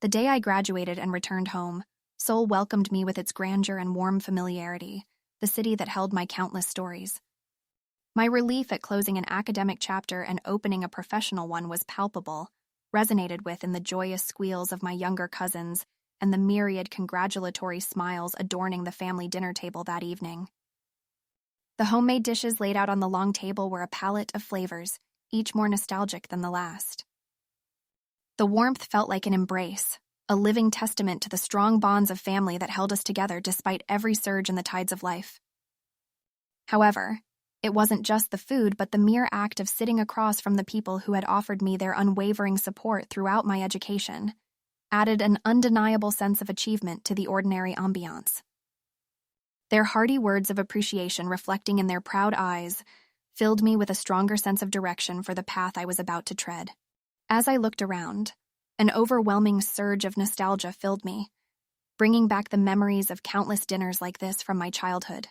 The day I graduated and returned home, Seoul welcomed me with its grandeur and warm familiarity, the city that held my countless stories. My relief at closing an academic chapter and opening a professional one was palpable, resonated with in the joyous squeals of my younger cousins and the myriad congratulatory smiles adorning the family dinner table that evening. The homemade dishes laid out on the long table were a palette of flavors, each more nostalgic than the last. The warmth felt like an embrace, a living testament to the strong bonds of family that held us together despite every surge in the tides of life. However, it wasn't just the food, but the mere act of sitting across from the people who had offered me their unwavering support throughout my education added an undeniable sense of achievement to the ordinary ambiance. Their hearty words of appreciation reflecting in their proud eyes filled me with a stronger sense of direction for the path I was about to tread. As I looked around, an overwhelming surge of nostalgia filled me, bringing back the memories of countless dinners like this from my childhood.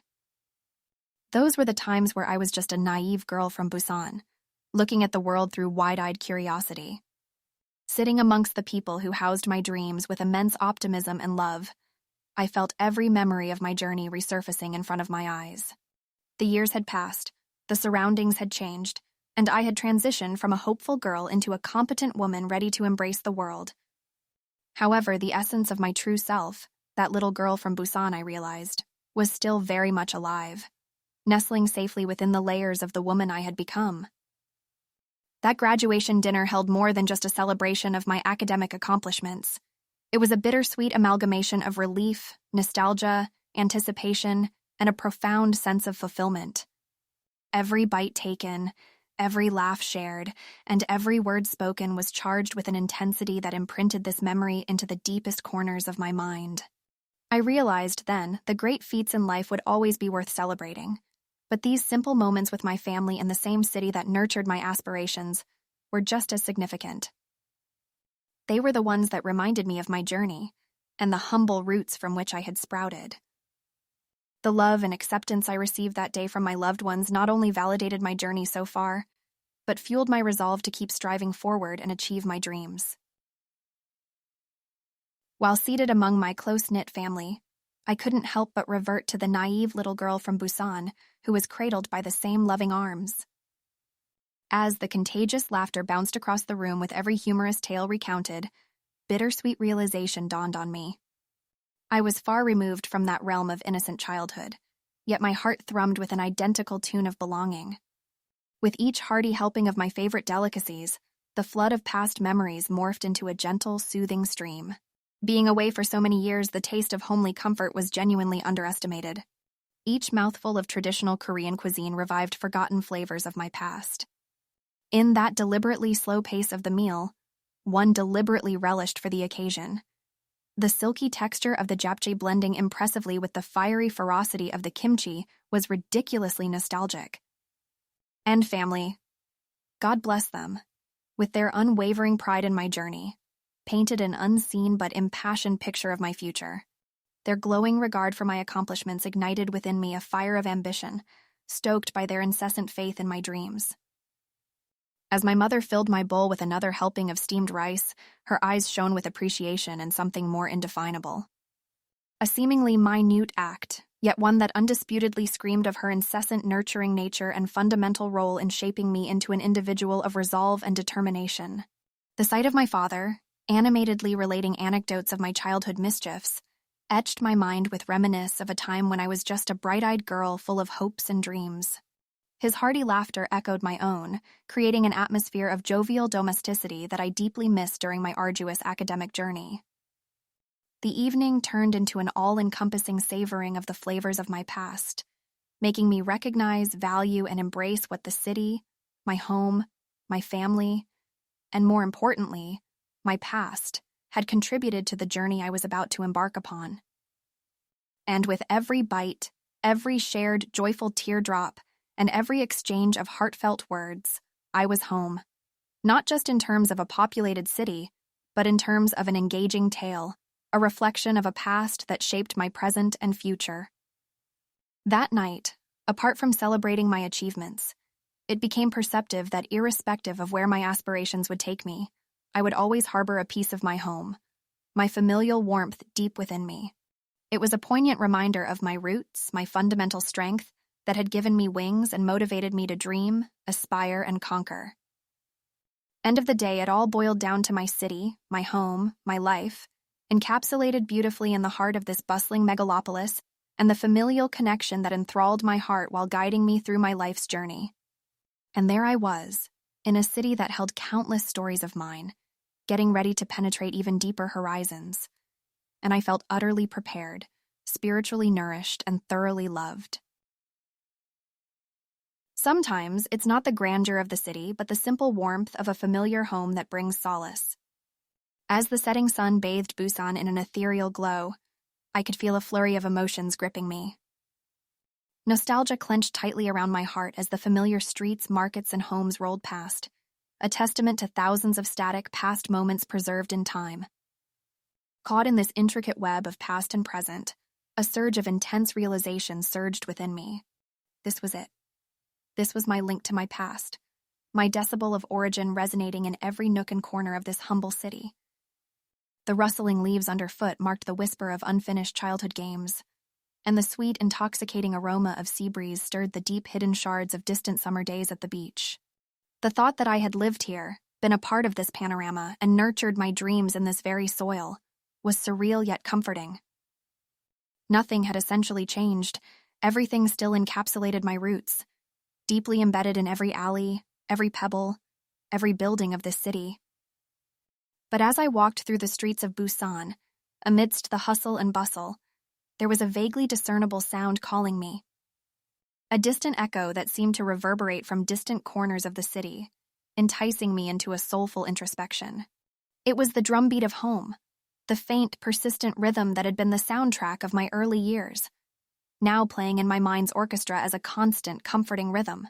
Those were the times where I was just a naive girl from Busan, looking at the world through wide-eyed curiosity. Sitting amongst the people who housed my dreams with immense optimism and love, I felt every memory of my journey resurfacing in front of my eyes. The years had passed, the surroundings had changed, and I had transitioned from a hopeful girl into a competent woman ready to embrace the world. However, the essence of my true self, that little girl from Busan, I realized, was still very much alive, nestling safely within the layers of the woman I had become. That graduation dinner held more than just a celebration of my academic accomplishments. It was a bittersweet amalgamation of relief, nostalgia, anticipation, and a profound sense of fulfillment. Every bite taken, every laugh shared, and every word spoken was charged with an intensity that imprinted this memory into the deepest corners of my mind. I realized then the great feats in life would always be worth celebrating, but these simple moments with my family in the same city that nurtured my aspirations were just as significant. They were the ones that reminded me of my journey and the humble roots from which I had sprouted. The love and acceptance I received that day from my loved ones not only validated my journey so far, but fueled my resolve to keep striving forward and achieve my dreams. While seated among my close-knit family, I couldn't help but revert to the naive little girl from Busan who was cradled by the same loving arms. As the contagious laughter bounced across the room with every humorous tale recounted, bittersweet realization dawned on me. I was far removed from that realm of innocent childhood, yet my heart thrummed with an identical tune of belonging. With each hearty helping of my favorite delicacies, the flood of past memories morphed into a gentle, soothing stream. Being away for so many years, the taste of homely comfort was genuinely underestimated. Each mouthful of traditional Korean cuisine revived forgotten flavors of my past. In that deliberately slow pace of the meal, one deliberately relished for the occasion. The silky texture of the japchae blending impressively with the fiery ferocity of the kimchi was ridiculously nostalgic. And family, God bless them, with their unwavering pride in my journey, painted an unseen but impassioned picture of my future. Their glowing regard for my accomplishments ignited within me a fire of ambition, stoked by their incessant faith in my dreams. As my mother filled my bowl with another helping of steamed rice, her eyes shone with appreciation and something more indefinable. A seemingly minute act, yet one that undisputedly screamed of her incessant nurturing nature and fundamental role in shaping me into an individual of resolve and determination. The sight of my father, animatedly relating anecdotes of my childhood mischiefs, etched my mind with reminiscence of a time when I was just a bright-eyed girl full of hopes and dreams. His hearty laughter echoed my own, creating an atmosphere of jovial domesticity that I deeply missed during my arduous academic journey. The evening turned into an all-encompassing savoring of the flavors of my past, making me recognize, value, and embrace what the city, my home, my family, and more importantly, my past, had contributed to the journey I was about to embark upon. And with every bite, every shared joyful teardrop, and every exchange of heartfelt words, I was home, not just in terms of a populated city, but in terms of an engaging tale, a reflection of a past that shaped my present and future. That night, apart from celebrating my achievements, it became perceptive that irrespective of where my aspirations would take me, I would always harbor a piece of my home, my familial warmth deep within me. It was a poignant reminder of my roots, my fundamental strength, that had given me wings and motivated me to dream, aspire, and conquer. End of the day, it all boiled down to my city, my home, my life, encapsulated beautifully in the heart of this bustling megalopolis, and the familial connection that enthralled my heart while guiding me through my life's journey. And there I was, in a city that held countless stories of mine, getting ready to penetrate even deeper horizons. And I felt utterly prepared, spiritually nourished, and thoroughly loved. Sometimes it's not the grandeur of the city, but the simple warmth of a familiar home that brings solace. As the setting sun bathed Busan in an ethereal glow, I could feel a flurry of emotions gripping me. Nostalgia clenched tightly around my heart as the familiar streets, markets, and homes rolled past, a testament to thousands of static past moments preserved in time. Caught in this intricate web of past and present, a surge of intense realization surged within me. This was it. This was my link to my past, my decibel of origin resonating in every nook and corner of this humble city. The rustling leaves underfoot marked the whisper of unfinished childhood games, and the sweet, intoxicating aroma of sea breeze stirred the deep hidden shards of distant summer days at the beach. The thought that I had lived here, been a part of this panorama, and nurtured my dreams in this very soil was surreal yet comforting. Nothing had essentially changed. Everything still encapsulated my roots, deeply embedded in every alley, every pebble, every building of this city. But as I walked through the streets of Busan, amidst the hustle and bustle, there was a vaguely discernible sound calling me. A distant echo that seemed to reverberate from distant corners of the city, enticing me into a soulful introspection. It was the drumbeat of home, the faint, persistent rhythm that had been the soundtrack of my early years, now playing in my mind's orchestra as a constant, comforting rhythm.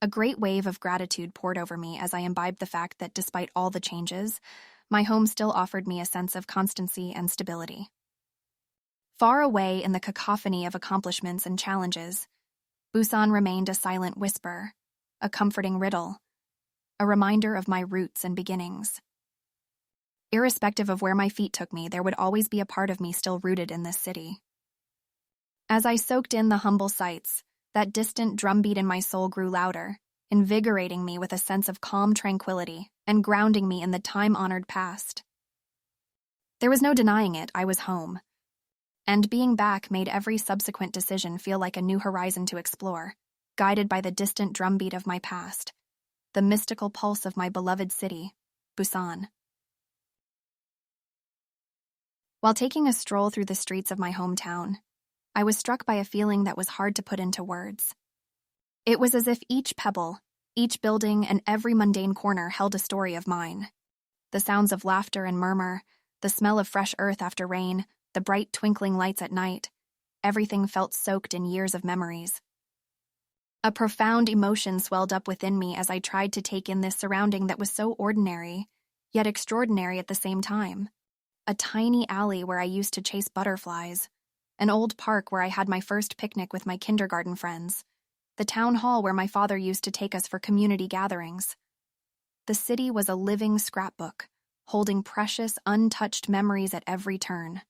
A great wave of gratitude poured over me as I imbibed the fact that despite all the changes, my home still offered me a sense of constancy and stability. Far away in the cacophony of accomplishments and challenges, Busan remained a silent whisper, a comforting riddle, a reminder of my roots and beginnings. Irrespective of where my feet took me, there would always be a part of me still rooted in this city. As I soaked in the humble sights, that distant drumbeat in my soul grew louder, invigorating me with a sense of calm tranquility and grounding me in the time-honored past. There was no denying it, I was home. And being back made every subsequent decision feel like a new horizon to explore, guided by the distant drumbeat of my past, the mystical pulse of my beloved city, Busan. While taking a stroll through the streets of my hometown, I was struck by a feeling that was hard to put into words. It was as if each pebble, each building, and every mundane corner held a story of mine. The sounds of laughter and murmur, the smell of fresh earth after rain, the bright twinkling lights at night, everything felt soaked in years of memories. A profound emotion swelled up within me as I tried to take in this surrounding that was so ordinary, yet extraordinary at the same time. A tiny alley where I used to chase butterflies, an old park where I had my first picnic with my kindergarten friends, the town hall where my father used to take us for community gatherings. The city was a living scrapbook, holding precious, untouched memories at every turn.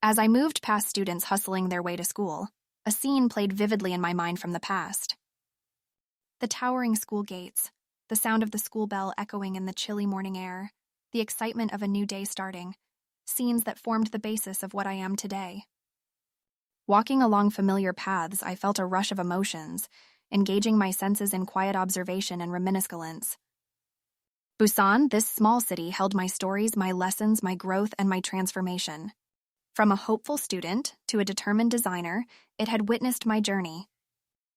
As I moved past students hustling their way to school, a scene played vividly in my mind from the past. The towering school gates, the sound of the school bell echoing in the chilly morning air, the excitement of a new day starting, scenes that formed the basis of what I am today. Walking along familiar paths, I felt a rush of emotions, engaging my senses in quiet observation and reminiscence. Busan, this small city, held my stories, my lessons, my growth, and my transformation. From a hopeful student to a determined designer, it had witnessed my journey.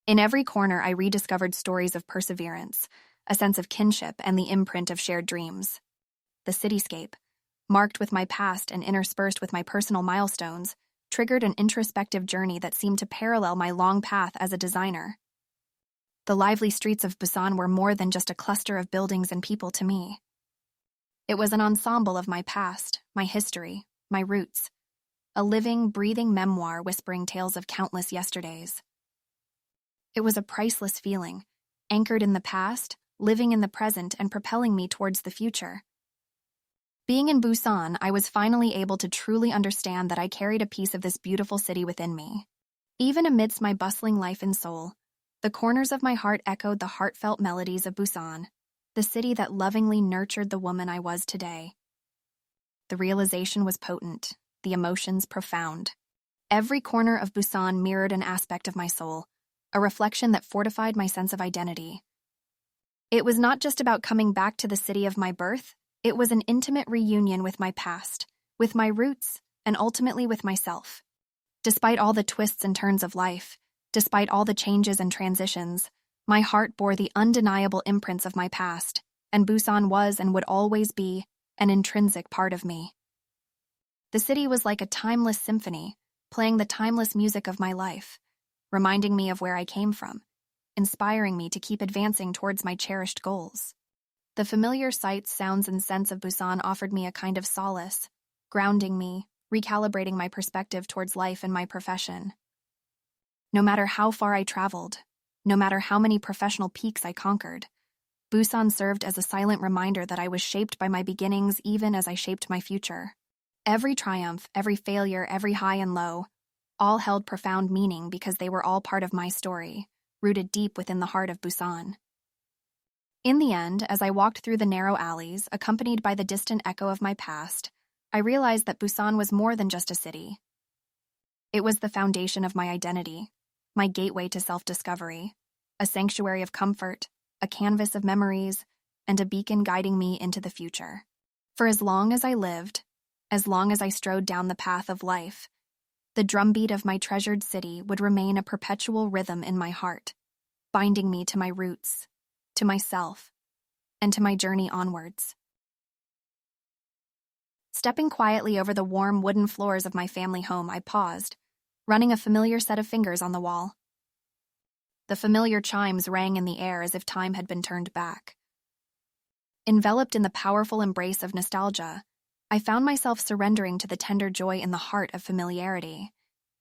In every corner, I rediscovered stories of perseverance, a sense of kinship, and the imprint of shared dreams. The cityscape, marked with my past and interspersed with my personal milestones, triggered an introspective journey that seemed to parallel my long path as a designer. The lively streets of Busan were more than just a cluster of buildings and people to me. It was an ensemble of my past, my history, my roots, a living, breathing memoir whispering tales of countless yesterdays. It was a priceless feeling, anchored in the past, living in the present, and propelling me towards the future. Being in Busan, I was finally able to truly understand that I carried a piece of this beautiful city within me. Even amidst my bustling life in Seoul, the corners of my heart echoed the heartfelt melodies of Busan, the city that lovingly nurtured the woman I was today. The realization was potent, the emotions profound. Every corner of Busan mirrored an aspect of my soul, a reflection that fortified my sense of identity. It was not just about coming back to the city of my birth, it was an intimate reunion with my past, with my roots, and ultimately with myself. Despite all the twists and turns of life, despite all the changes and transitions, my heart bore the undeniable imprints of my past, and Busan was and would always be an intrinsic part of me. The city was like a timeless symphony, playing the timeless music of my life, reminding me of where I came from, inspiring me to keep advancing towards my cherished goals. The familiar sights, sounds, and scents of Busan offered me a kind of solace, grounding me, recalibrating my perspective towards life and my profession. No matter how far I traveled, no matter how many professional peaks I conquered, Busan served as a silent reminder that I was shaped by my beginnings even as I shaped my future. Every triumph, every failure, every high and low, all held profound meaning because they were all part of my story, rooted deep within the heart of Busan. In the end, as I walked through the narrow alleys, accompanied by the distant echo of my past, I realized that Busan was more than just a city. It was the foundation of my identity, my gateway to self-discovery, a sanctuary of comfort, a canvas of memories, and a beacon guiding me into the future. For as long as I lived, as long as I strode down the path of life, the drumbeat of my treasured city would remain a perpetual rhythm in my heart, binding me to my roots, to myself, and to my journey onwards. Stepping quietly over the warm wooden floors of my family home, I paused, running a familiar set of fingers on the wall. The familiar chimes rang in the air as if time had been turned back. Enveloped in the powerful embrace of nostalgia, I found myself surrendering to the tender joy in the heart of familiarity,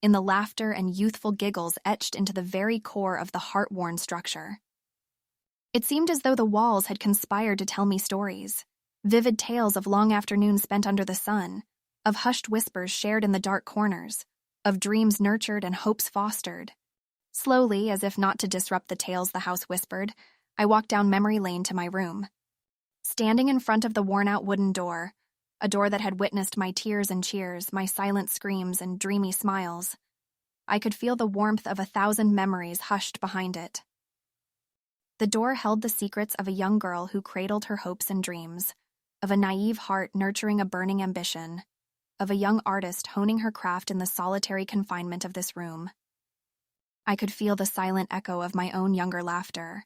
in the laughter and youthful giggles etched into the very core of the heart-worn structure. It seemed as though the walls had conspired to tell me stories, vivid tales of long afternoons spent under the sun, of hushed whispers shared in the dark corners, of dreams nurtured and hopes fostered. Slowly, as if not to disrupt the tales the house whispered, I walked down memory lane to my room. Standing in front of the worn-out wooden door, a door that had witnessed my tears and cheers, my silent screams and dreamy smiles, I could feel the warmth of 1,000 memories hushed behind it. The door held the secrets of a young girl who cradled her hopes and dreams, of a naive heart nurturing a burning ambition, of a young artist honing her craft in the solitary confinement of this room. I could feel the silent echo of my own younger laughter,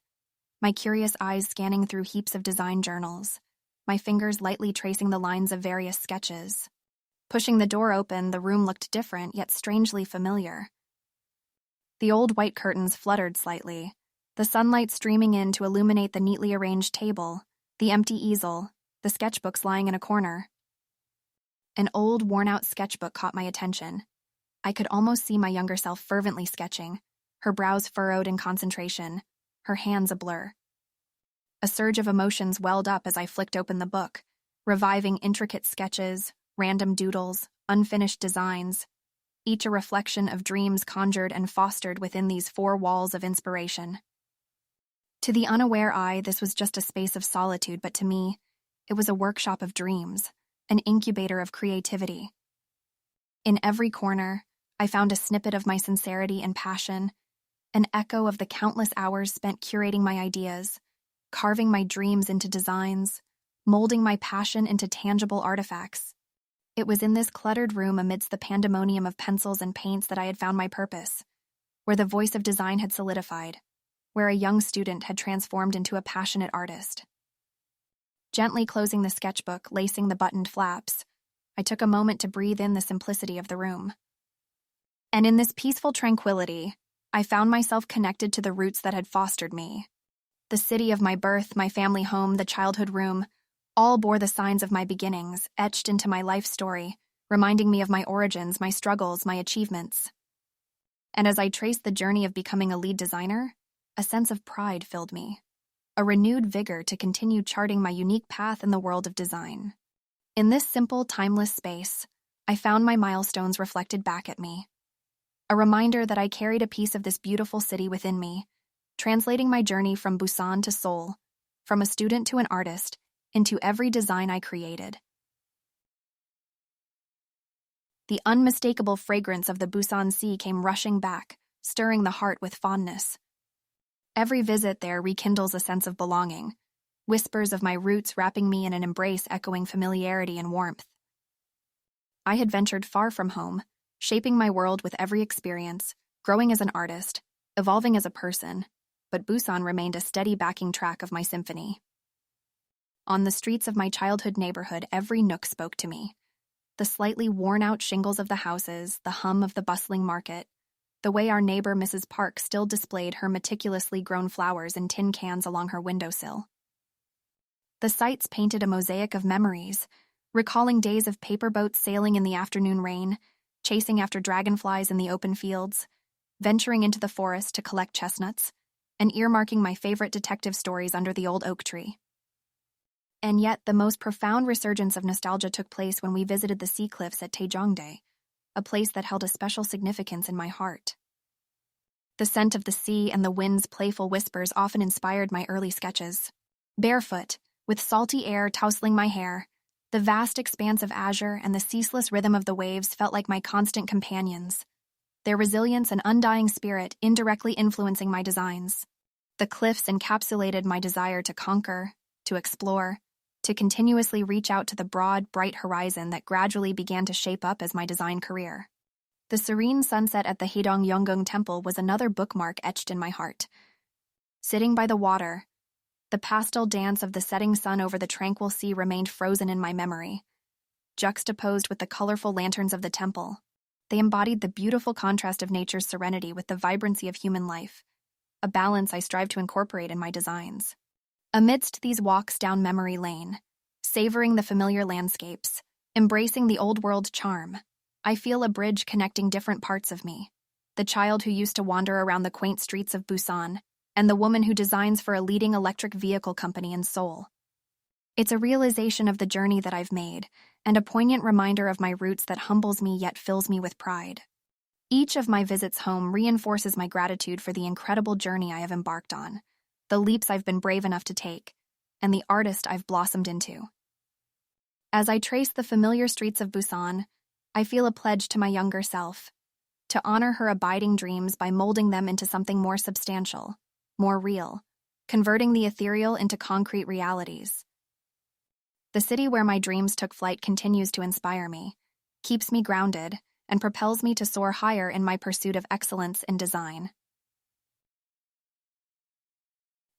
my curious eyes scanning through heaps of design journals, my fingers lightly tracing the lines of various sketches. Pushing the door open, the room looked different, yet strangely familiar. The old white curtains fluttered slightly, the sunlight streaming in to illuminate the neatly arranged table, the empty easel, the sketchbooks lying in a corner. An old, worn-out sketchbook caught my attention. I could almost see my younger self fervently sketching, her brows furrowed in concentration, her hands a blur. A surge of emotions welled up as I flicked open the book, reviving intricate sketches, random doodles, unfinished designs, each a reflection of dreams conjured and fostered within these 4 walls of inspiration. To the unaware eye, this was just a space of solitude, but to me, it was a workshop of dreams, an incubator of creativity. In every corner, I found a snippet of my sincerity and passion, an echo of the countless hours spent curating my ideas, carving my dreams into designs, molding my passion into tangible artifacts. It was in this cluttered room amidst the pandemonium of pencils and paints that I had found my purpose, where the voice of design had solidified, where a young student had transformed into a passionate artist. Gently closing the sketchbook, lacing the buttoned flaps, I took a moment to breathe in the simplicity of the room. And in this peaceful tranquility, I found myself connected to the roots that had fostered me. The city of my birth, my family home, the childhood room, all bore the signs of my beginnings, etched into my life story, reminding me of my origins, my struggles, my achievements. And as I traced the journey of becoming a lead designer, a sense of pride filled me, a renewed vigor to continue charting my unique path in the world of design. In this simple, timeless space, I found my milestones reflected back at me. A reminder that I carried a piece of this beautiful city within me, translating my journey from Busan to Seoul, from a student to an artist, into every design I created. The unmistakable fragrance of the Busan sea came rushing back, stirring the heart with fondness. Every visit there rekindles a sense of belonging, whispers of my roots wrapping me in an embrace echoing familiarity and warmth. I had ventured far from home, shaping my world with every experience, growing as an artist, evolving as a person, but Busan remained a steady backing track of my symphony. On the streets of my childhood neighborhood, every nook spoke to me. The slightly worn-out shingles of the houses, the hum of the bustling market, the way our neighbor Mrs. Park still displayed her meticulously grown flowers in tin cans along her windowsill. The sights painted a mosaic of memories, recalling days of paper boats sailing in the afternoon rain, chasing after dragonflies in the open fields, venturing into the forest to collect chestnuts, and earmarking my favorite detective stories under the old oak tree. And yet, the most profound resurgence of nostalgia took place when we visited the sea cliffs at Taejongdae, a place that held a special significance in my heart. The scent of the sea and the wind's playful whispers often inspired my early sketches. Barefoot, with salty air tousling my hair, the vast expanse of azure and the ceaseless rhythm of the waves felt like my constant companions, their resilience and undying spirit indirectly influencing my designs. The cliffs encapsulated my desire to conquer, to explore, to continuously reach out to the broad, bright horizon that gradually began to shape up as my design career. The serene sunset at the Haedong Yeongung Temple was another bookmark etched in my heart. Sitting by the water, the pastel dance of the setting sun over the tranquil sea remained frozen in my memory. Juxtaposed with the colorful lanterns of the temple, they embodied the beautiful contrast of nature's serenity with the vibrancy of human life, a balance I strive to incorporate in my designs. Amidst these walks down memory lane, savoring the familiar landscapes, embracing the old-world charm, I feel a bridge connecting different parts of me. The child who used to wander around the quaint streets of Busan, and the woman who designs for a leading electric vehicle company in Seoul. It's a realization of the journey that I've made, and a poignant reminder of my roots that humbles me yet fills me with pride. Each of my visits home reinforces my gratitude for the incredible journey I have embarked on, the leaps I've been brave enough to take, and the artist I've blossomed into. As I trace the familiar streets of Busan, I feel a pledge to my younger self, to honor her abiding dreams by molding them into something more substantial, more real, converting the ethereal into concrete realities. The city where my dreams took flight continues to inspire me, keeps me grounded, and propels me to soar higher in my pursuit of excellence in design.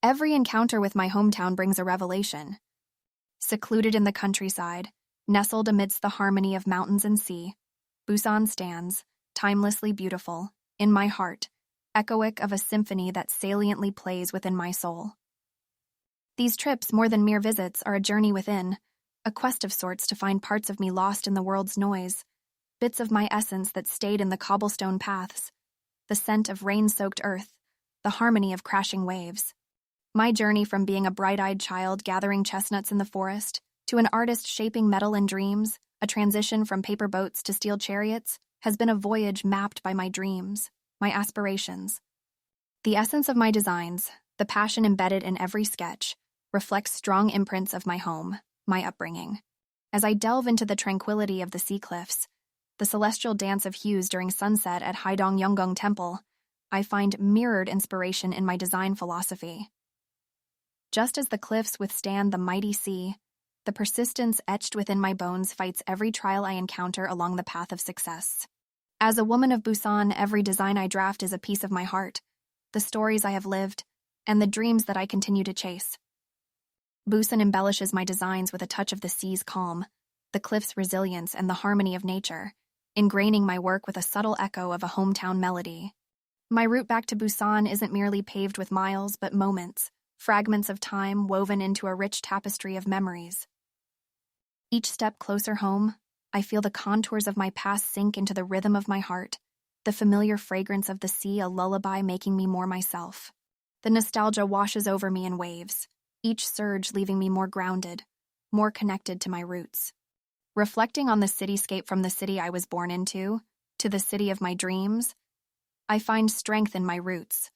Every encounter with my hometown brings a revelation. Secluded in the countryside, nestled amidst the harmony of mountains and sea, Busan stands, timelessly beautiful, in my heart, echoic of a symphony that saliently plays within my soul. These trips, more than mere visits, are a journey within, a quest of sorts to find parts of me lost in the world's noise, bits of my essence that stayed in the cobblestone paths, the scent of rain-soaked earth, the harmony of crashing waves. My journey from being a bright-eyed child gathering chestnuts in the forest to an artist shaping metal and dreams, a transition from paper boats to steel chariots, has been a voyage mapped by my dreams, my aspirations. The essence of my designs, the passion embedded in every sketch, reflects strong imprints of my home, my upbringing. As I delve into the tranquility of the sea cliffs, the celestial dance of hues during sunset at Haedong Yeongung Temple, I find mirrored inspiration in my design philosophy. Just as the cliffs withstand the mighty sea, the persistence etched within my bones fights every trial I encounter along the path of success. As a woman of Busan, every design I draft is a piece of my heart, the stories I have lived, and the dreams that I continue to chase. Busan embellishes my designs with a touch of the sea's calm, the cliff's resilience, and the harmony of nature, ingraining my work with a subtle echo of a hometown melody. My route back to Busan isn't merely paved with miles, but moments, fragments of time woven into a rich tapestry of memories. Each step closer home, I feel the contours of my past sink into the rhythm of my heart, the familiar fragrance of the sea a lullaby making me more myself. The nostalgia washes over me in waves, each surge leaving me more grounded, more connected to my roots. Reflecting on the cityscape from the city I was born into, to the city of my dreams, I find strength in my roots,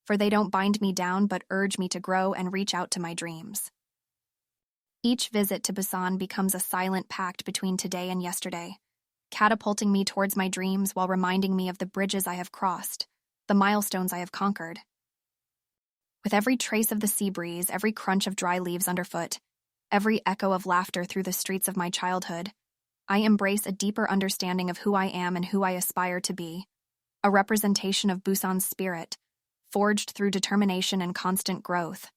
for they don't bind me down but urge me to grow and reach out to my dreams. Each visit to Busan becomes a silent pact between today and yesterday, catapulting me towards my dreams while reminding me of the bridges I have crossed, the milestones I have conquered. With every trace of the sea breeze, every crunch of dry leaves underfoot, every echo of laughter through the streets of my childhood, I embrace a deeper understanding of who I am and who I aspire to be, a representation of Busan's spirit, forged through determination and constant growth.